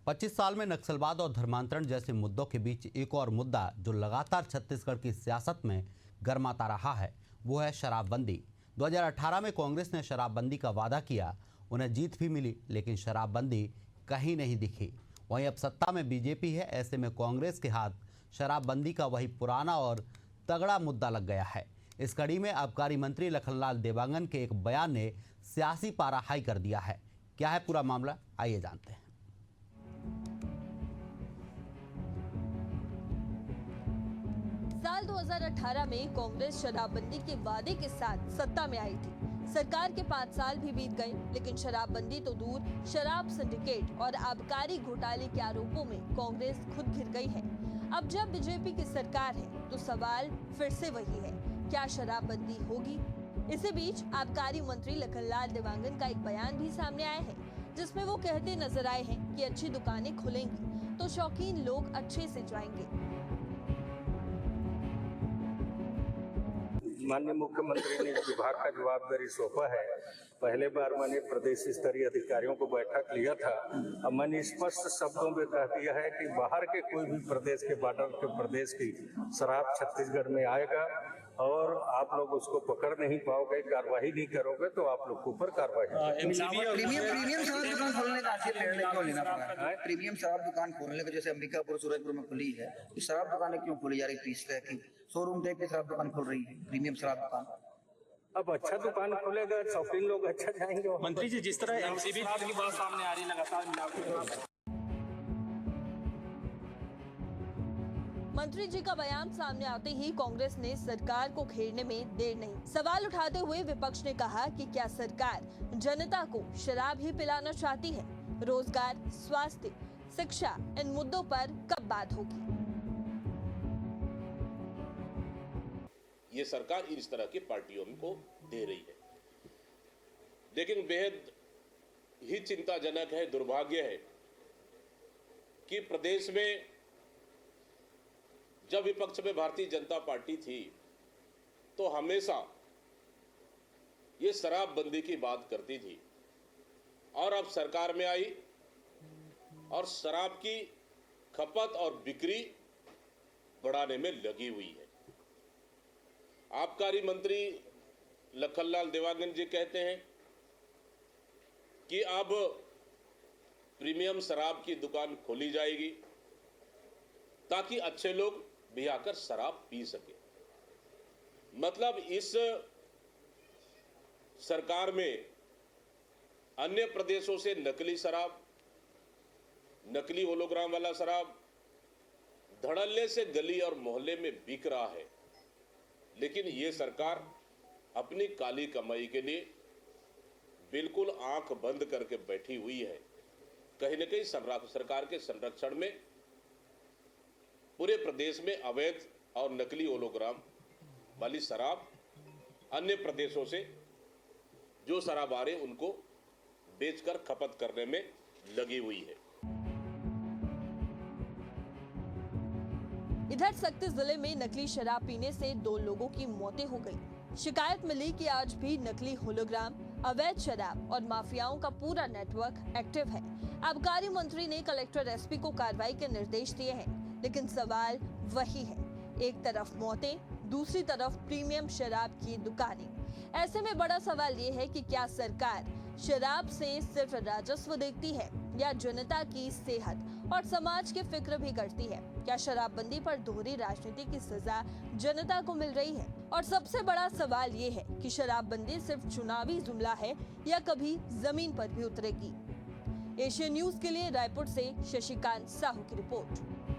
25 साल में नक्सलवाद और धर्मांतरण जैसे मुद्दों के बीच एक और मुद्दा जो लगातार छत्तीसगढ़ की सियासत में गर्माता रहा है वो है शराबबंदी। 2018 में कांग्रेस ने शराबबंदी का वादा किया, उन्हें जीत भी मिली, लेकिन शराबबंदी कहीं नहीं दिखी। वहीं अब सत्ता में बीजेपी है, ऐसे में कांग्रेस के हाथ शराबबंदी का वही पुराना और तगड़ा मुद्दा लग गया है। इस कड़ी में आबकारी मंत्री लखनलाल देवांगन के एक बयान ने सियासी पारा हाई कर दिया है। क्या है पूरा मामला, आइए जानते हैं। साल 2018 में कांग्रेस शराबबंदी के वादे के साथ सत्ता में आई थी। सरकार के 5 साल भी बीत गए, लेकिन शराबबंदी तो दूर, शराब सिंडिकेट और आबकारी घोटाले के आरोपों में कांग्रेस खुद घिर गई है। अब जब बीजेपी की सरकार है तो सवाल फिर से वही है, क्या शराबबंदी होगी? इसी बीच आबकारी मंत्री लखनलाल देवांगन का एक बयान भी सामने आया है, जिसमें वो कहते नजर आए हैं कि अच्छी दुकानें खुलेंगी तो शौकीन लोग अच्छे से जाएंगे। माननीय मुख्यमंत्री ने विभाग का जवाबदारी सौंपा है। पहले बार मैंने प्रदेश स्तरीय अधिकारियों को बैठक लिया था। अब मैंने स्पष्ट शब्दों में कह दिया है कि बाहर के कोई भी प्रदेश के बॉर्डर के प्रदेश की शराब छत्तीसगढ़ में आएगा और आप लोग उसको पकड़ नहीं पाओगे, कार्रवाई नहीं करोगे तो आप लोग के ऊपर कार्रवाई। प्रीमियम शराब दुकान खोलने का आखिर निर्णय क्यों लेना पड़ा? प्रीमियम शराब दुकान खोलने का जैसे अंबिकापुर सूरजपुर में खुली है, ये शराब दुकानें क्यों खोली जा रही? 30 तरह की शोरूम टाइप की शराब दुकान खोल रही है, प्रीमियम शराब दुकान। अब अच्छा दुकान खुलेगा, शौकीन लोग अच्छा जाएंगे। मंत्री जी, जिस तरह एमसीबी की बात सामने आ रही लगातार मंत्री जी का बयान सामने आते ही कांग्रेस ने सरकार को घेरने में देर नहीं। सवाल उठाते हुए विपक्ष ने कहा कि क्या सरकार जनता को शराब ही पिलाना चाहती है? रोजगार, स्वास्थ्य, शिक्षा, इन मुद्दों पर कब बात होगी? ये सरकार इस तरह की पार्टियों को दे रही है, लेकिन बेहद ही चिंताजनक है, दुर्भाग्य है कि प्रदेश में जब विपक्ष में भारतीय जनता पार्टी थी तो हमेशा ये शराबबंदी की बात करती थी और अब सरकार में आई और शराब की खपत और बिक्री बढ़ाने में लगी हुई है। आबकारी मंत्री लखनलाल देवांगन जी कहते हैं कि अब प्रीमियम शराब की दुकान खोली जाएगी ताकि अच्छे लोग भी आकर शराब पी सके। मतलब इस सरकार में अन्य प्रदेशों से नकली शराब, नकली होलोग्राम वाला शराब धड़ल्ले से गली और मोहल्ले में बिक रहा है, लेकिन ये सरकार अपनी काली कमाई के लिए बिल्कुल आंख बंद करके बैठी हुई है। कहीं न कहीं सरकार के संरक्षण में पूरे प्रदेश में अवैध और नकली होलोग्राम वाली शराब अन्य प्रदेशों से जो शराब आ रहे उनको बेचकर खपत करने में लगी हुई है। इधर सक्ती जिले में नकली शराब पीने से 2 लोगों की मौतें हो गई। शिकायत मिली कि आज भी नकली होलोग्राम, अवैध शराब और माफियाओं का पूरा नेटवर्क एक्टिव है। आबकारी मंत्री ने कलेक्टर, एसपी को कार्रवाई के निर्देश दिए हैं, लेकिन सवाल वही है, एक तरफ मौतें, दूसरी तरफ प्रीमियम शराब की दुकानें। ऐसे में बड़ा सवाल ये है कि क्या सरकार शराब से सिर्फ राजस्व देखती है या जनता की सेहत और समाज की फिक्र भी करती है? क्या शराबबंदी पर दोहरी राजनीति की सजा जनता को मिल रही है? और सबसे बड़ा सवाल ये है कि शराबबंदी सिर्फ चुनावी जुमला है या कभी जमीन पर भी उतरेगी? एशियन न्यूज के लिए रायपुर से शशिकांत साहू की रिपोर्ट।